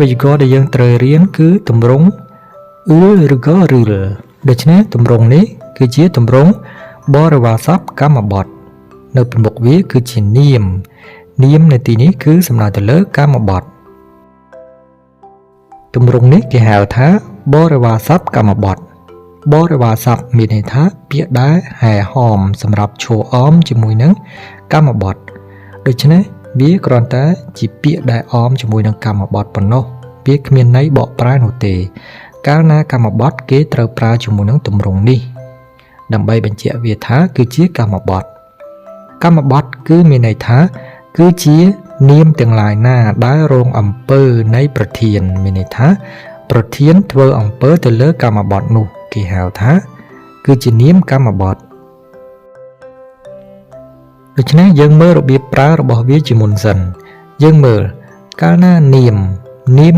វេយ្យាករណ៍ដែលយើងត្រូវរៀនគឺទម្រង់ឬក៏ឬលដូច្នេះទម្រង់នេះគឺជាទម្រង់បរិវារសព្ទកម្មបទនៅពីមុខវាគឺជានាមនៅទីនេះគឺសំដៅទៅលើកម្មបទទម្រង់នេះគេហៅថាបរិវារសព្ទកម្មបទបរិវារសព្ទមានន័យថាពាក្យដែលហែហមសម្រាប់ឈរអមជាមួយនឹងកម្មបទដូច្នេះវាគ្រាន់តែជាពាក្យដែលអមជាមួយនឹងកម្មបទប៉ុណ្ណោះវាគ្មានន័យបកប្រែនោះទេកាលណាកម្មបទគេត្រូវប្រើជាមួយនឹងទម្រង់នេះដើម្បីបញ្ជាក់វាថាគឺជាកម្មបទគឺមានន័យថាគឺជានាមទាំងឡាយណាដែលរងអំពើនៃប្រធានមានន័យថាប្រធានធ្វើអំពើទៅលើកម្មបទនោះគេហៅថាគឺជានាមកម្មបទដូច្នេះយើងមើលរបៀបប្រើរបស់វាជាមុនសិនយើងមើលកាលណានាម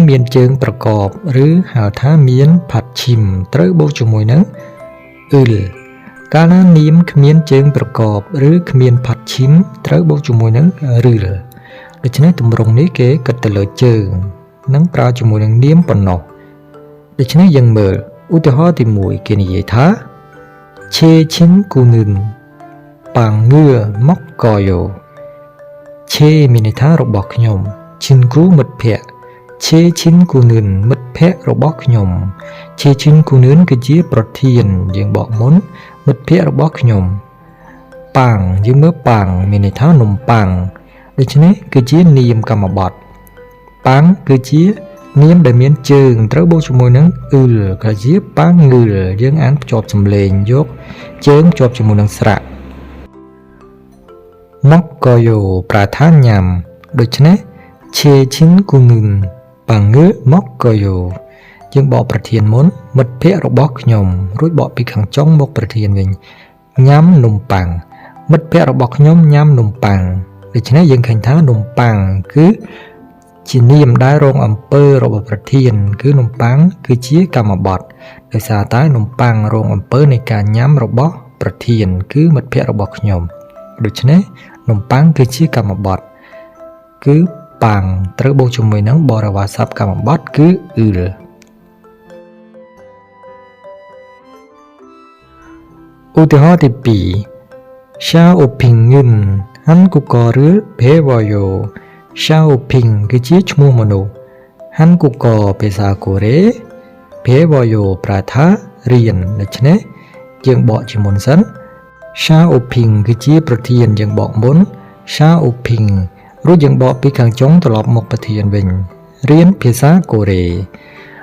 មានជើងប្រកបឬហៅថាមានផាត់ឈីមត្រូវបូកជាមួយនឹងកាលណានាមគ្មានជើងប្រកបឬគ្មានផាត់ឈីមត្រូវបូកជាមួយនឹងឬដូច្នេះទម្រង់នេះគេគិតទៅលើជើងនិងប្រើជាមួយនឹងនាមប៉ុណ្ណោះដូច្នេះយើងមើលឧទាហរណ៍ទី1គេនិយាយថាឆេឈិនគូនឹនប៉ាងងឿមកកយោឆេមានន័យថារបស់ខ្ញុំឈិនគូមិត្តភ័ក្តិឆេឈិនគូនឹនមិត្តភ័ក្តិរបស់ខ្ញុំឆេឈិនគូនឹនគឺជាប្រធានយើងបកមុនមិត្តភ័ក្តិរបស់ខ្ញុំប៉ាងយើងមើលប៉ាងមានន័យថានំប៉ាងដូច្នេះគឺជានាមកម្មបទប៉ាងគឺជានាមដែលមានជើងត្រូវបូកជាមួយនឹងក៏ជាប៉ាងងឺលយើងអានភ្ជាប់សំឡេងយកជើងភ្ជាប់ជាមួយនឹងស្រៈមកកយោប្រធានញ៉ាំដូច្នេះឆេឈិនគូនឹនប៉ាងងឺមកកយោយើងបកប្រធានមុនមិត្តភ័ក្តិរបស់ខ្ញុំរួចបកពីខាងចុងមកប្រធានវិញញ៉ាំនំប៉័ងមិត្តភ័ក្តិរបស់ខ្ញុំញ៉ាំនំប៉័ងដូច្នេះយើងឃើញថានំប៉័ងគឺជានាមដែលរងអំពើរបស់ប្រធានគឺនំប៉័ងគឺជាកម្មបទដោយសារតែនំប៉័ងរងអំពើនៃការញ៉ាំរបស់ប្រធានគឺមិត្តភ័ក្តិរបស់ខ្ញុំដូច្នេះនំប៉័ងគឺជាកម្មបទគឺប៉ាំងត្រូវបូកជាមួយនឹងបរិវារសព្ទកម្មបទគឺឧទាហរណ៍ទី2 Xiaoping Hankukorul Bewayo Xiaoping គឺជាឈ្មោះមនុស្ស Hankukor ភាសាកូរ៉េ Bewayo ប្រែថារៀនដូច្នេះយើងបកជាមុនសិន Xiaoping គឺជាប្រធានយើងបកមុន Xiaoping រួចយើងបកពីខាងចុងត្រឡប់មកប្រធានវិញរៀនភាសាកូរ៉េ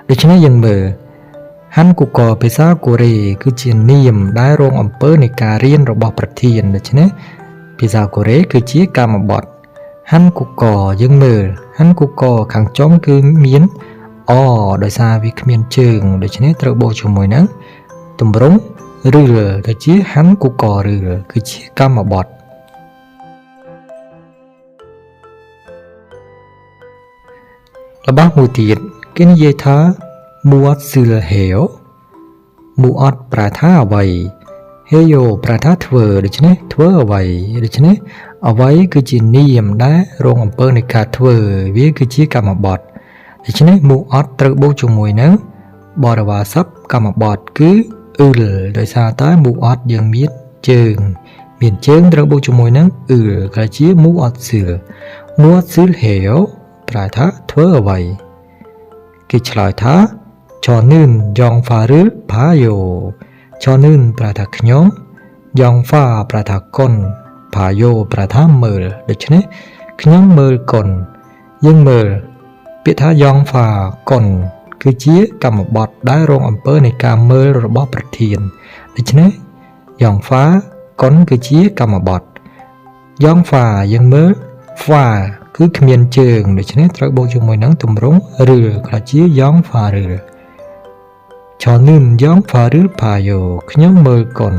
ដូច្នេះយើងមើលHankukor ភាសាកូរ៉េគឺជានាមដែលរងអំពើនៃការរៀនរបស់ប្រធានដូច្នេះភាសាកូរ៉េគឺជាកម្មបទHankukorយើងមើលHankukorខាងចុងគឺមានអដោយសារវាគ្មានជើងដូច្នេះត្រូវបូកជាមួយនឹងទម្រង់ឬដែលជាHankukorឬគឺជាកម្មបទរបស់មួយទៀតគេនិយាយថាMuat sil heo Muat ប្រែថាអ្វី Heo ប្រែថាធ្វើដូច្នេះធ្វើអ្វីដូច្នេះអ្វីគឺជានាមដែលរងអំពើនៃការធ្វើវាគឺជាកម្មបទដូច្នេះ Muat ត្រូវបូកជាមួយនឹងបរិវារសព្ទកម្មបទគឺដោយសារតែ Muat យើងមានជើងត្រូវបូកជាមួយនឹងក៏ជា Muat sil heo ប្រែថាធ្វើអ្វីគេឆ្លើយថាChonin Yongfaril Payo Chonin ប្រែថាខ្ញុំ Yongfa ប្រែថាកុន Payo ប្រែថាមើលដូច្នេះខ្ញុំមើលកុនយើងមើលពាក្យថា Yongfa កុនគឺជាកម្មបទដែលរងអំពើនៃការមើលរបស់ប្រធានដូច្នេះ Yongfa កុនគឺជាកម្មបទ Yongfa យើងមើល Fa គឺគ្មានជើងដូច្នេះត្រូវបូកជាមួយនឹងទម្រង់ក៏ជា Yongfa Chonin Yongfaril Payo ខ្ញុំមើលកុន